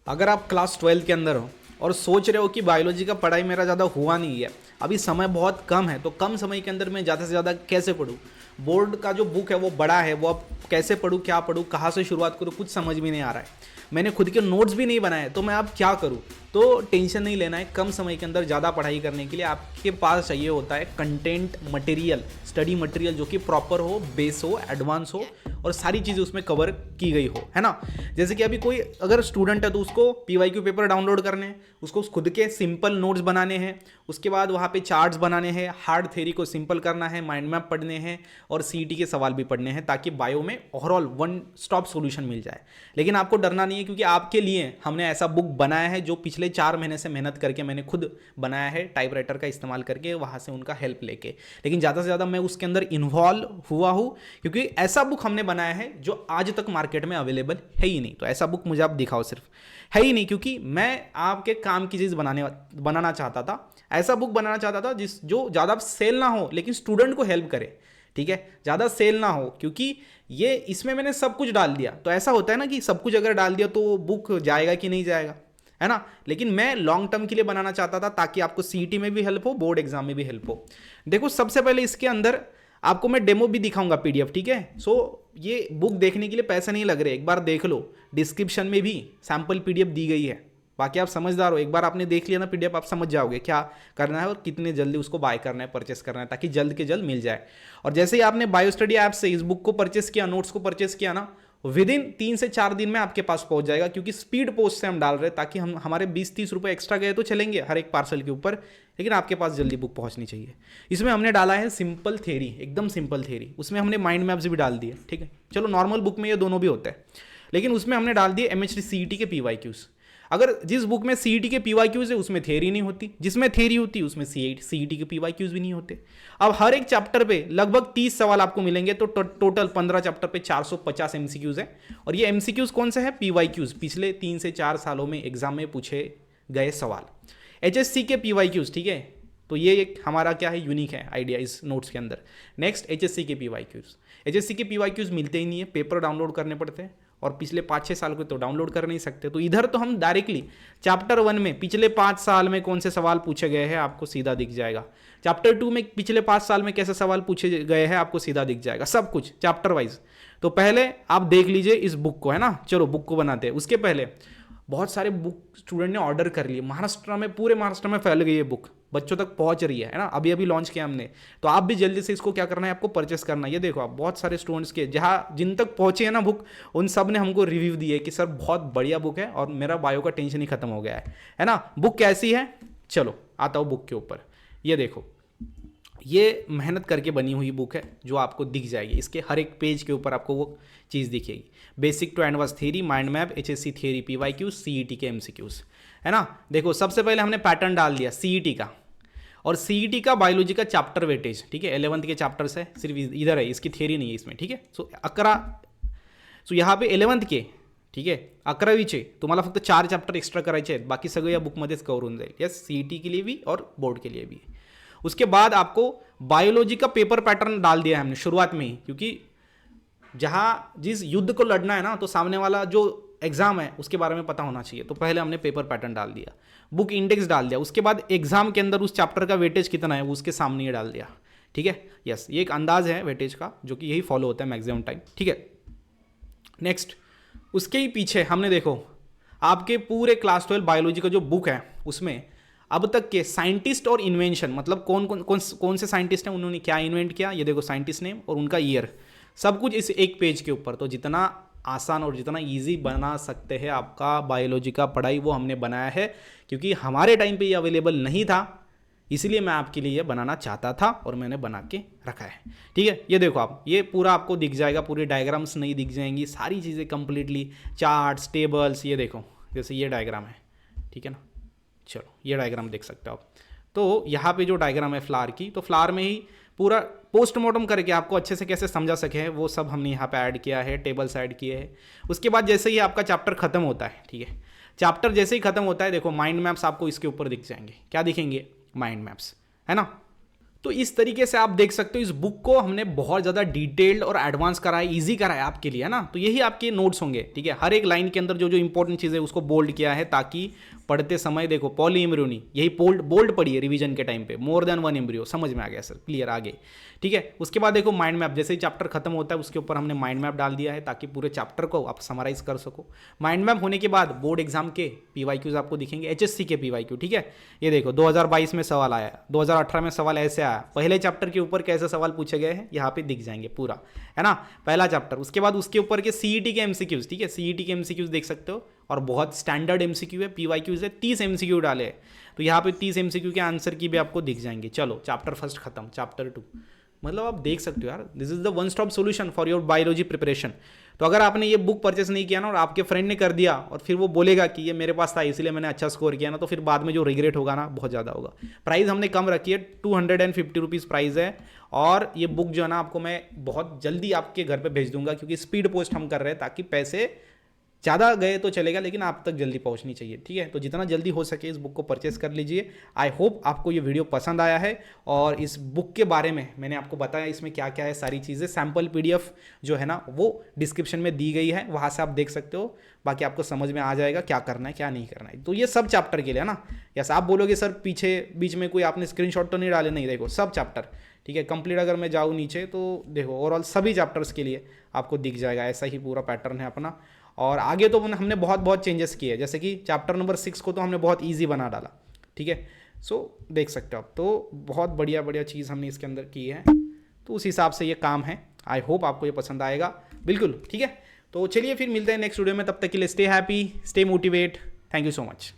अगर आप क्लास 12 के अंदर हो और सोच रहे हो कि बायोलॉजी का पढ़ाई मेरा ज़्यादा हुआ नहीं है, अभी समय बहुत कम है, तो कम समय के अंदर मैं ज़्यादा से ज़्यादा कैसे पढूं, बोर्ड का जो बुक है वो बड़ा है, वो अब कैसे पढूं, क्या पढूं, कहाँ से शुरुआत करूं, कुछ समझ में नहीं आ रहा है। मैंने खुद के नोट्स भी नहीं बनाए, तो मैं अब क्या करूं। तो टेंशन नहीं लेना है, कम समय के अंदर ज़्यादा पढ़ाई करने के लिए आपके पास चाहिए होता है कंटेंट मटेरियल, स्टडी मटेरियल जो कि प्रॉपर हो, बेस हो, एडवांस हो और सारी चीज़ें उसमें कवर की गई हो, है ना। जैसे कि अभी कोई अगर स्टूडेंट है तो उसको पीवाईक्यू पेपर डाउनलोड करने हैं, उसको खुद के सिंपल नोट्स बनाने हैं, उसके बाद वहाँ पे चार्ट्स बनाने हैं, हार्ड थ्योरी को सिंपल करना है, माइंड मैप पढ़ने हैं और सीईटी के सवाल भी पढ़ने हैं, ताकि बायो में ओवरऑल वन स्टॉप सॉल्यूशन मिल जाए। लेकिन आपको डरना नहीं है, क्योंकि आपके लिए हमने ऐसा बुक बनाया है जो पिछले 4 महीने से मेहनत करके मैंने खुद बनाया है, टाइपराइटर का इस्तेमाल करके, वहाँ से उनका हेल्प लेके। लेकिन ज़्यादा से ज़्यादा मैं उसके अंदर इन्वॉल्व हुआ हूँ, क्योंकि ऐसा बुक हमने बनाया है जो आज तक मार्केट में अवेलेबल है ही नहीं। तो ऐसा बुक मुझे आप दिखाओ, सिर्फ है ही नहीं, क्योंकि मैं आपके काम की चीज़ बनाना चाहता था। ऐसा बुक बनाना चाहता था जो ज़्यादा सेल ना हो लेकिन स्टूडेंट को हेल्प करे, ठीक है, ज़्यादा सेल ना हो, क्योंकि ये इसमें मैंने सब कुछ डाल दिया। तो ऐसा होता है ना कि सब कुछ अगर डाल दिया तो बुक जाएगा कि नहीं जाएगा, है ना। लेकिन मैं लॉन्ग टर्म के लिए बनाना चाहता था, ताकि आपको सीईटी में भी हेल्प हो, बोर्ड एग्जाम में भी हेल्प हो। देखो, सबसे पहले इसके अंदर आपको मैं डेमो भी दिखाऊंगा, पीडीएफ, ठीक है। ये बुक देखने के लिए पैसे नहीं लग रहे, एक बार देख लो, डिस्क्रिप्शन में भी सैम्पल पीडीएफ दी गई है। बाकी आप समझदार हो, एक बार आपने देख लिया ना पीडीएफ, आप समझ जाओगे क्या करना है और कितने जल्दी उसको बाय करना है, परचेस करना है, ताकि जल्द के जल्द मिल जाए। और जैसे ही आपने बायो स्टडी ऐप से इस बुक को परचेस किया, नोट्स को परचेस किया ना, विद इन 3 से 4 दिन में आपके पास पहुंच जाएगा, क्योंकि स्पीड पोस्ट से हम डाल रहे हैं, ताकि हम हमारे 20-30 रुपए एक्स्ट्रा गए तो चलेंगे हर एक पार्सल के ऊपर, लेकिन आपके पास जल्दी बुक पहुंचनी चाहिए। इसमें हमने डाला है सिंपल थ्योरी, एकदम सिंपल थ्योरी, उसमें हमने माइंड मैप्स भी डाल दिए, ठीक है। चलो, नॉर्मल बुक में ये दोनों भी होता है, लेकिन उसमें हमने डाल दिए एमएचडी सीईटी के पीवाईक्यूज। अगर जिस बुक में सीईटी के पीवाईक्यूज है उसमें थ्योरी नहीं होती, जिसमें थ्योरी होती है उसमें सीईटी के पीवाईक्यूज भी नहीं होते। अब हर एक चैप्टर पे लगभग 30 सवाल आपको मिलेंगे, तो टोटल 15 चैप्टर पे 450 एमसीक्यूज है। और ये एमसीक्यूज कौन सा है? पीवाईक्यूज, पिछले 3 से 4 सालों में एग्जाम में पूछे गए सवाल, एचएससी के पीवाईक्यूज, ठीक है। तो ये एक हमारा क्या है, यूनिक है आइडिया इस नोट्स के अंदर। नेक्स्ट, एचएससी के पीवाईक्यूज। एचएससी के पीवाईक्यूज मिलते ही नहीं है, पेपर डाउनलोड करने पड़ते हैं, और पिछले 5-6 साल को तो डाउनलोड कर नहीं सकते। तो इधर तो हम डायरेक्टली चैप्टर 1 में पिछले 5 साल में कौन से सवाल पूछे गए हैं आपको सीधा दिख जाएगा। चैप्टर 2 में पिछले 5 साल में कैसे सवाल पूछे गए हैं आपको सीधा दिख जाएगा, सब कुछ चैप्टर वाइज। तो पहले आप देख लीजिए इस बुक को, है ना। चलो बुक को बनाते हैं। उसके पहले बहुत सारे बुक स्टूडेंट ने ऑर्डर कर लिए, महाराष्ट्र में, पूरे महाराष्ट्र में फैल गई है बुक, बच्चों तक पहुंच रही है ना। अभी अभी लॉन्च किया हमने, तो आप भी जल्दी से इसको क्या करना है, आपको परचेस करना है। ये देखो, आप बहुत सारे स्टूडेंट्स के जहाँ जिन तक पहुंचे है ना बुक, उन सब ने हमको रिव्यू दिए कि सर बहुत बढ़िया बुक है और मेरा बायो का टेंशन ही खत्म हो गया है ना। बुक कैसी है, चलो आता हूँ बुक के ऊपर। ये देखो, ये मेहनत करके बनी हुई बुक है जो आपको दिख जाएगी। इसके हर एक पेज के ऊपर आपको वो चीज़ दिखेगी, basic to advance theory, mind map, HSC theory, PYQs, CET के एमसीक्यूज, है ना। देखो, सबसे पहले हमने पैटर्न डाल दिया सीईटी का, और सीईटी का बायोलॉजी का चैप्टर वेटेज, ठीक है। 11th के चैप्टर्स है, सिर्फ इधर है, इसकी थ्योरी नहीं है इसमें, ठीक है। सो यहाँ पे 11th के, ठीक आहे, 11वीचे तुम्हाला फक्त 4 चॅप्टर एक्स्ट्रा करायचे आहेत, बाकी सगळं या बुकमध्येच कवर होऊन जाईल। यस, सीईटी के लिए भी और बोर्ड के लिए भी। उसके बाद आपको बायोलॉजी का पेपर पैटर्न डाल दिया है हमने शुरुआत में ही, क्योंकि जहाँ जिस युद्ध को लड़ना है ना, तो सामने वाला जो एग्जाम है उसके बारे में पता होना चाहिए। तो पहले हमने पेपर पैटर्न डाल दिया, बुक इंडेक्स डाल दिया, उसके बाद एग्जाम के अंदर उस चैप्टर का वेटेज कितना है वो उसके सामने ही डाल दिया, ठीक है। यस, ये एक अंदाज है वेटेज का, जो कि यही फॉलो होता है मैक्सिमम टाइम, ठीक है। नेक्स्ट, उसके ही पीछे हमने देखो आपके पूरे क्लास 12 बायोलॉजी का जो बुक है उसमें अब तक के साइंटिस्ट और इन्वेंशन, मतलब कौन से साइंटिस्ट हैं, उन्होंने क्या इन्वेंट किया, ये देखो साइंटिस्ट नेम और उनका ईयर, सब कुछ इस एक पेज के ऊपर। तो जितना आसान और जितना इजी बना सकते हैं आपका बायोलॉजी का पढ़ाई, वो हमने बनाया है, क्योंकि हमारे टाइम पे ये अवेलेबल नहीं था, इसलिए मैं आपके लिए ये बनाना चाहता था और मैंने बना के रखा है, ठीक है। ये देखो आप, ये पूरा आपको दिख जाएगा, पूरी डायग्राम्स नहीं दिख जाएंगी, सारी चीज़ें कंप्लीटली, चार्ट्स, टेबल्स। ये देखो, जैसे ये डायग्राम है, ठीक है ना। चलो, ये डायग्राम देख सकते हो आप। तो यहाँ पे जो डायग्राम है फ्लावर की, तो फ्लावर में ही पूरा पोस्टमार्टम करके आपको अच्छे से कैसे समझा सके वो सब हमने यहाँ पे ऐड किया है, टेबल्स ऐड किए हैं। उसके बाद जैसे ही आपका चैप्टर खत्म होता है, ठीक है, चैप्टर जैसे ही खत्म होता है, देखो माइंड मैप्स आपको इसके ऊपर दिख जाएंगे। क्या दिखेंगे? माइंड मैप्स, है ना। तो इस तरीके से आप देख सकते हो इस बुक को हमने बहुत ज़्यादा डिटेल्ड और एडवांस करा है, ईजी करा है आपके लिए, है ना। तो यही आपके नोट्स होंगे, ठीक है। हर एक लाइन के अंदर जो जो इंपॉर्टेंट चीज़ है उसको बोल्ड किया है, ताकि पढ़ते समय देखो पॉली एम्ब्रियोनी, यही बोल्ड बोल्ड पढ़िए रिवीजन के टाइम पे, मोर देन वन एम्ब्रियो, समझ में आ गया सर, क्लियर, आगे, ठीक है। उसके बाद देखो माइंड मैप, जैसे ही चैप्टर खत्म होता है उसके ऊपर हमने माइंड मैप डाल दिया है, ताकि पूरे चैप्टर को आप समराइज कर सको। माइंड मैप होने के बाद बोर्ड एग्जाम के पीवाईक्यूज आपको दिखेंगे, एचएससी के पीवाईक्यू, ठीक है। ये देखो 2022 में सवाल आया, 2018 में सवाल ऐसे आया, पहले चैप्टर के ऊपर कैसे सवाल पूछे गए हैं यहाँ पे दिख जाएंगे पूरा, है ना, पहला चैप्टर। उसके बाद उसके ऊपर के सीईटी के एमसीक्यूज, ठीक है, सीईटी के एमसीक्यूज देख सकते हो, और बहुत स्टैंडर्ड एमसीक्यू है, पीवाईक्यूज है, 30 एमसीक्यू डाले हैं, तो यहाँ पे 30 एमसीक्यू के आंसर की भी आपको दिख जाएंगे। चलो चैप्टर फर्स्ट खत्म, चैप्टर 2, मतलब आप देख सकते हो यार, this is the one stop solution for your biology preparation. तो अगर आपने ये बुक परचेस नहीं किया ना और आपके फ्रेंड ने कर दिया और फिर वो बोलेगा कि ये मेरे पास था इसलिए मैंने अच्छा स्कोर किया ना, तो फिर बाद में जो रिग्रेट होगा ना बहुत ज़्यादा होगा। प्राइस हमने कम रखी है, 250 रुपीज़ प्राइस है, और ये बुक जो है ना आपको मैं बहुत जल्दी आपके घर पे भेज दूंगा, क्योंकि स्पीड पोस्ट हम कर रहे हैं, ताकि पैसे ज़्यादा गए तो चलेगा लेकिन आप तक जल्दी पहुंचनी चाहिए, ठीक है। तो जितना जल्दी हो सके इस बुक को परचेस कर लीजिए। आई होप आपको ये वीडियो पसंद आया है, और इस बुक के बारे में मैंने आपको बताया इसमें क्या क्या है, सारी चीज़ें, सैम्पल पीडीएफ जो है ना वो डिस्क्रिप्शन में दी गई है, वहाँ से आप देख सकते हो, बाकी आपको समझ में आ जाएगा क्या करना है क्या नहीं करना है। तो ये सब चैप्टर के लिए है ना। यस, आप बोलोगे सर पीछे बीच में कोई आपने स्क्रीनशॉट तो नहीं डाले, नहीं, देखो सब चैप्टर, ठीक है, कंप्लीट। अगर मैं जाऊँ नीचे तो देखो ओवरऑल सभी चैप्टर्स के लिए आपको दिख जाएगा, ऐसा ही पूरा पैटर्न है अपना। और आगे तो हमने बहुत बहुत चेंजेस किए, जैसे कि चैप्टर नंबर 6 को तो हमने बहुत इजी बना डाला, ठीक है। सो देख सकते हो आप, तो बहुत बढ़िया बढ़िया चीज़ हमने इसके अंदर की है, तो उस हिसाब से ये काम है। आई होप आपको ये पसंद आएगा, बिल्कुल, ठीक है। तो चलिए फिर मिलते हैं नेक्स्ट वीडियो में, तब तक के लिए stay happy, stay motivate, thank you so much.